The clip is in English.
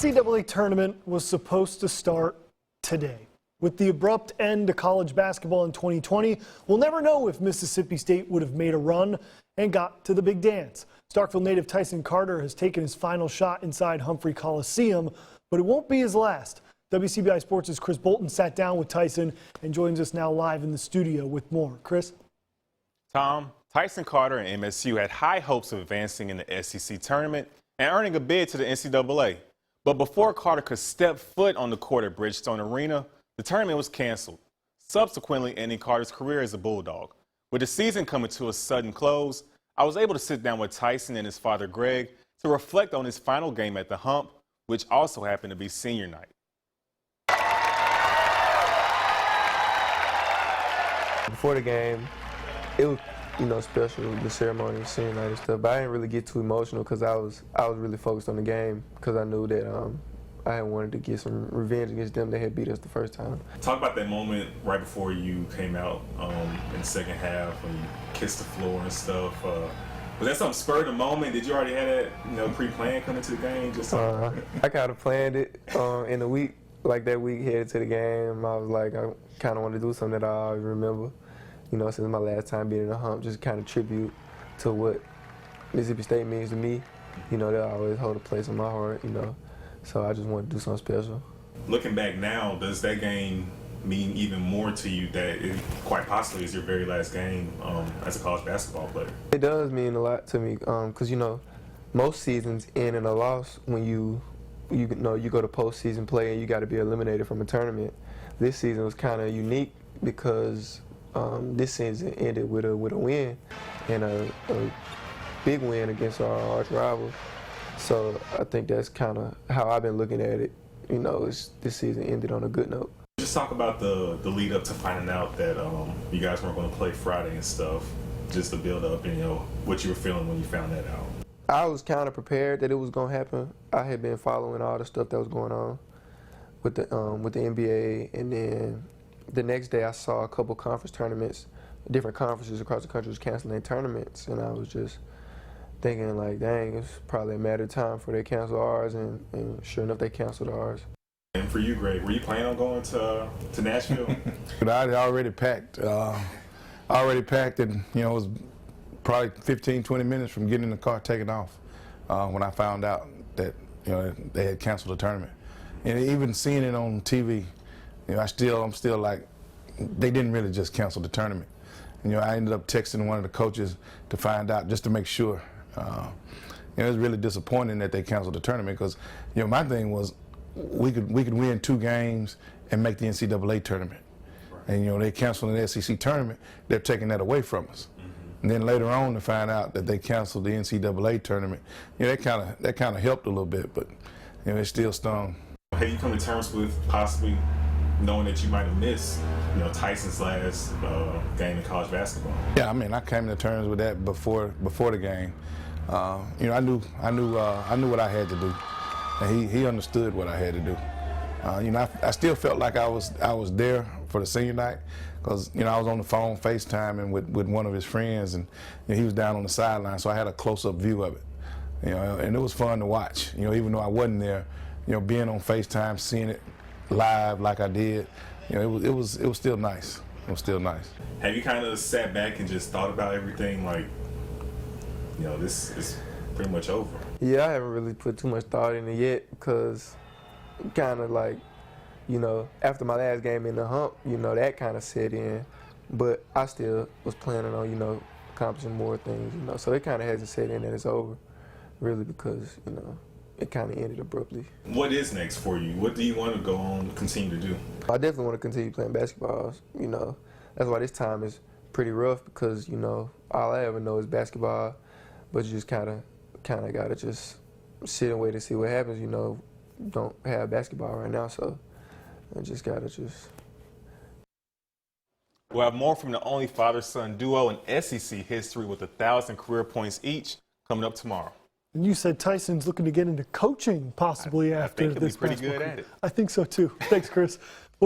NCAA tournament was supposed to start today. With the abrupt end to college basketball in 2020, we'll never know if Mississippi State would have made a run and got to the big dance. Starkville native Tyson Carter has taken his final shot inside Humphrey Coliseum, but it won't be his last. WCBI Sports' Chris Bolton sat down with Tyson and joins us now live in the studio with more. Chris? Tom, Tyson Carter and MSU had high hopes of advancing in the SEC tournament and earning a bid to the NCAA. But before Carter could step foot on the court at Bridgestone Arena, the tournament was canceled, subsequently ending Carter's career as a Bulldog. With the season coming to a sudden close, I was able to sit down with Tyson and his father Greg to reflect on his final game at the Hump, which also happened to be senior night. Before the game, it was, special, the ceremony, senior night and stuff. But I didn't really get too emotional because I was really focused on the game because I knew that I had wanted to get some revenge against them that had beat us the first time. Talk about that moment right before you came out in the second half when you kissed the floor and stuff. Was that something spurred the moment? Did you already have that, pre-planned coming to the game? I kind of planned it in the week, like that week headed to the game. I was like, I kind of wanted to do something that I always remember. Since my last time being in the Hump, just kind of tribute to what Mississippi State means to me. They always hold a place in my heart, So I just wanted to do something special. Looking back now, does that game mean even more to you that it quite possibly is your very last game as a college basketball player? It does mean a lot to me because, most seasons end in a loss when you go to postseason play and you got to be eliminated from a tournament. This season was kind of unique because this season ended with a win and a big win against our arch rival. So I think that's kind of how I've been looking at it. This season ended on a good note. Just talk about the lead up to finding out that you guys weren't going to play Friday and stuff. Just the build up and what you were feeling when you found that out. I was kind of prepared that it was going to happen. I had been following all the stuff that was going on with the NBA, and then the next day I saw a couple conference tournaments, different conferences across the country was canceling tournaments, and I was just thinking like, dang, it's probably a matter of time for they cancel ours, and sure enough, they canceled ours. And for you, Greg, were you planning on going to Nashville? I had already packed. And it was probably 15, 20 minutes from getting in the car, taking off, when I found out that they had canceled the tournament. And even seeing it on TV, I'm still like, they didn't really just cancel the tournament. I ended up texting one of the coaches to find out just to make sure. It was really disappointing that they canceled the tournament because, my thing was we could win 2 games and make the NCAA tournament. Right. And, they canceled the SEC tournament, they're taking that away from us. Mm-hmm. And then later on to find out that they canceled the NCAA tournament, that kind of helped a little bit, but, it still stung. Have you come to terms with possibly knowing that you might have missed, Tyson's last game in college basketball? Yeah, I came to terms with that before the game. I knew what I had to do, and he understood what I had to do. I still felt like I was there for the senior night because I was on the phone FaceTiming with one of his friends, and he was down on the sideline, so I had a close-up view of it. And it was fun to watch. Even though I wasn't there, being on FaceTime, seeing it live like I did, it was still nice. It was still nice. Have you kind of sat back and just thought about everything like, this is pretty much over? Yeah, I haven't really put too much thought in it yet because kind of like, after my last game in the Hump, that kind of set in. But I still was planning on, accomplishing more things, So it kind of hasn't set in that it's over, really, because, it kind of ended abruptly. What is next for you? What do you want to go on and continue to do? I definitely want to continue playing basketball. That's why this time is pretty rough because, all I ever know is basketball, but you just kind of got to just sit and wait to see what happens. Don't have basketball right now, so I just got to We'll have more from the only father-son duo in SEC history with 1,000 career points each coming up tomorrow. And you said Tyson's looking to get into coaching possibly after I think he'll this be pretty basketball good career. at it. I think so too. Thanks, Chris.